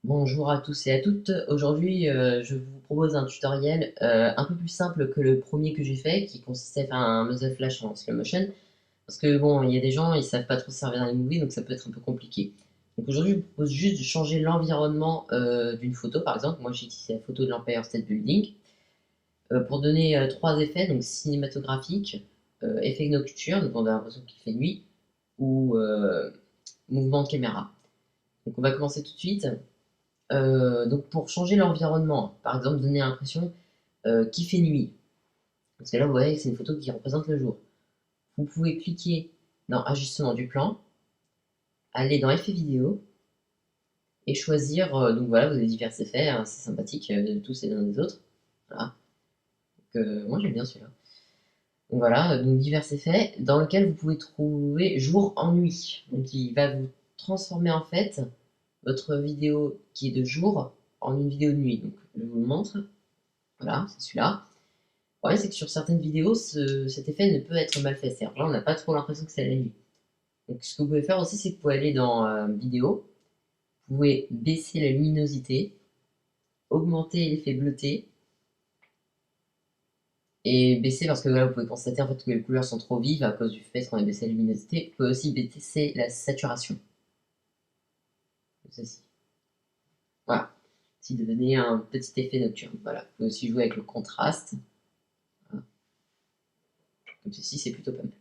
Bonjour à tous et à toutes. Aujourd'hui, je vous propose un tutoriel un peu plus simple que le premier que j'ai fait, qui consistait à faire un muzzle flash en slow motion. Parce que bon, il y a des gens, ils savent pas trop se servir d'un movie, donc ça peut être un peu compliqué. Donc aujourd'hui, je vous propose juste de changer l'environnement d'une photo. Par exemple, moi j'ai utilisé la photo de l'Empire State Building pour donner trois effets, donc cinématographique, effet nocturne, donc on a l'impression qu'il fait nuit, ou mouvement de caméra. Donc on va commencer tout de suite. Donc pour changer l'environnement, par exemple donner l'impression qu'il fait nuit, parce que là vous voyez que c'est une photo qui représente le jour. Vous pouvez cliquer dans ajustement du plan, aller dans effet vidéo et choisir, donc voilà, vous avez divers effets, hein, c'est sympathique de tous et des autres. Voilà. Donc, moi j'aime bien celui-là. Donc voilà, donc divers effets dans lequel vous pouvez trouver jour en nuit. Donc il va vous transformer en fait votre vidéo qui est de jour en une vidéo de nuit. Donc je vous le montre. Voilà, c'est celui-là. Le problème, c'est que sur certaines vidéos, cet effet ne peut être mal fait. C'est-à-dire, là, on n'a pas trop l'impression que c'est la nuit. Donc, ce que vous pouvez faire aussi, c'est que vous pouvez aller dans vidéo, vous pouvez baisser la luminosité, augmenter l'effet bleuté, et baisser parce que là, vous pouvez constater en fait que les couleurs sont trop vives à cause du fait qu'on a baissé la luminosité. Vous pouvez aussi baisser la saturation. Ceci. Voilà. Si de donner un petit effet nocturne. Voilà. Vous pouvez aussi jouer avec le contraste. Voilà. Comme ceci, c'est plutôt pas mal.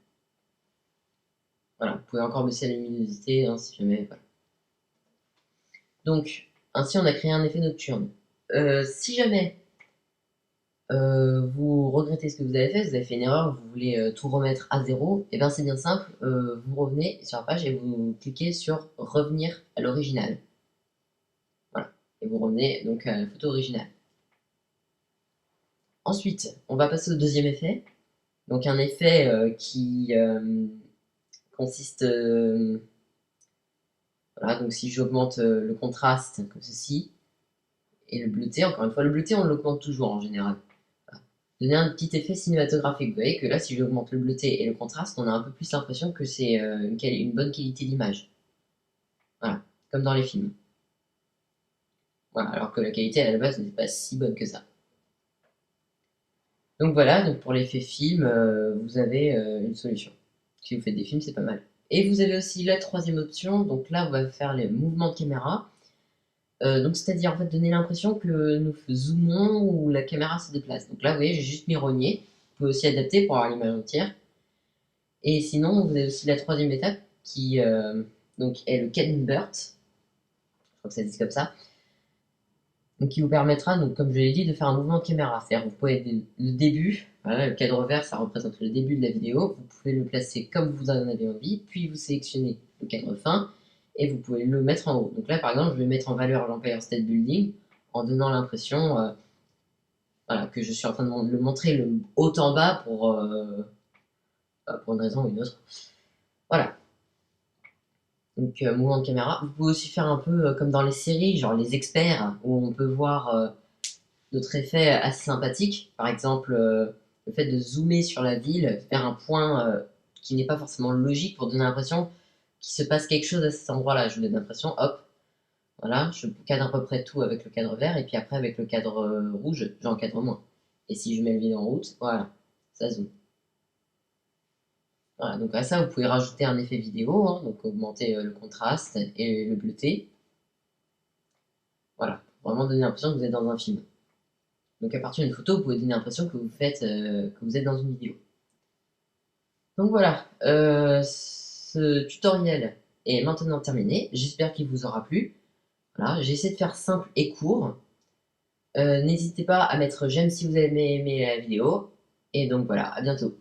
Voilà. Vous pouvez encore baisser la luminosité hein, si jamais. Voilà. Donc, ainsi, on a créé un effet nocturne. Si jamais vous regrettez ce que vous avez fait une erreur, vous voulez tout remettre à zéro, et bien c'est bien simple, vous revenez sur la page et vous cliquez sur revenir à l'original. Voilà. Et vous revenez donc à la photo originale. Ensuite, on va passer au deuxième effet. Donc un effet qui consiste... voilà, donc si j'augmente le contraste comme ceci, et le bleuté, encore une fois, le bleuté on l'augmente toujours en général. Donner un petit effet cinématographique. Vous voyez que là, si j'augmente le bleuté et le contraste, on a un peu plus l'impression que c'est une bonne qualité d'image. Voilà, comme dans les films. Voilà, alors que la qualité à la base n'est pas si bonne que ça. Donc voilà, donc pour l'effet film, vous avez une solution. Si vous faites des films, c'est pas mal. Et vous avez aussi la troisième option, donc là, on va faire les mouvements de caméra. Donc c'est-à-dire en fait donner l'impression que nous zoomons ou la caméra se déplace. Donc là, vous voyez, j'ai juste mis rogner. Vous pouvez aussi adapter pour avoir l'image entière. Et sinon, vous avez aussi la troisième étape qui donc est le Cadence Burt, je crois que ça se dit comme ça, donc qui vous permettra, donc, comme je l'ai dit, de faire un mouvement de caméra. C'est-à-dire vous pouvez le début, voilà, le cadre vert, ça représente le début de la vidéo, vous pouvez le placer comme vous en avez envie, puis vous sélectionnez le cadre fin, et vous pouvez le mettre en haut. Donc là, par exemple, je vais mettre en valeur l'Empire State Building, en donnant l'impression voilà, que je suis en train de le montrer le haut en bas pour une raison ou une autre. Voilà. Donc, mouvement de caméra. Vous pouvez aussi faire un peu comme dans les séries, genre les experts, où on peut voir d'autres effets assez sympathiques. Par exemple, le fait de zoomer sur la ville, faire un point qui n'est pas forcément logique pour donner l'impression qu'il se passe quelque chose à cet endroit-là. Je vous donne l'impression, hop, voilà, je cadre à peu près tout avec le cadre vert, et puis après avec le cadre rouge, j'encadre moins. Et si je mets le vide en route, voilà, ça zoome. Voilà, donc à ça, vous pouvez rajouter un effet vidéo, hein, donc augmenter le contraste et le bleuté. Voilà, vraiment donner l'impression que vous êtes dans un film. Donc à partir d'une photo, vous pouvez donner l'impression que que vous êtes dans une vidéo. Donc voilà, ce tutoriel est maintenant terminé. J'espère qu'il vous aura plu. Voilà, j'ai essayé de faire simple et court. N'hésitez pas à mettre j'aime si vous avez aimé la vidéo. Et donc voilà, à bientôt.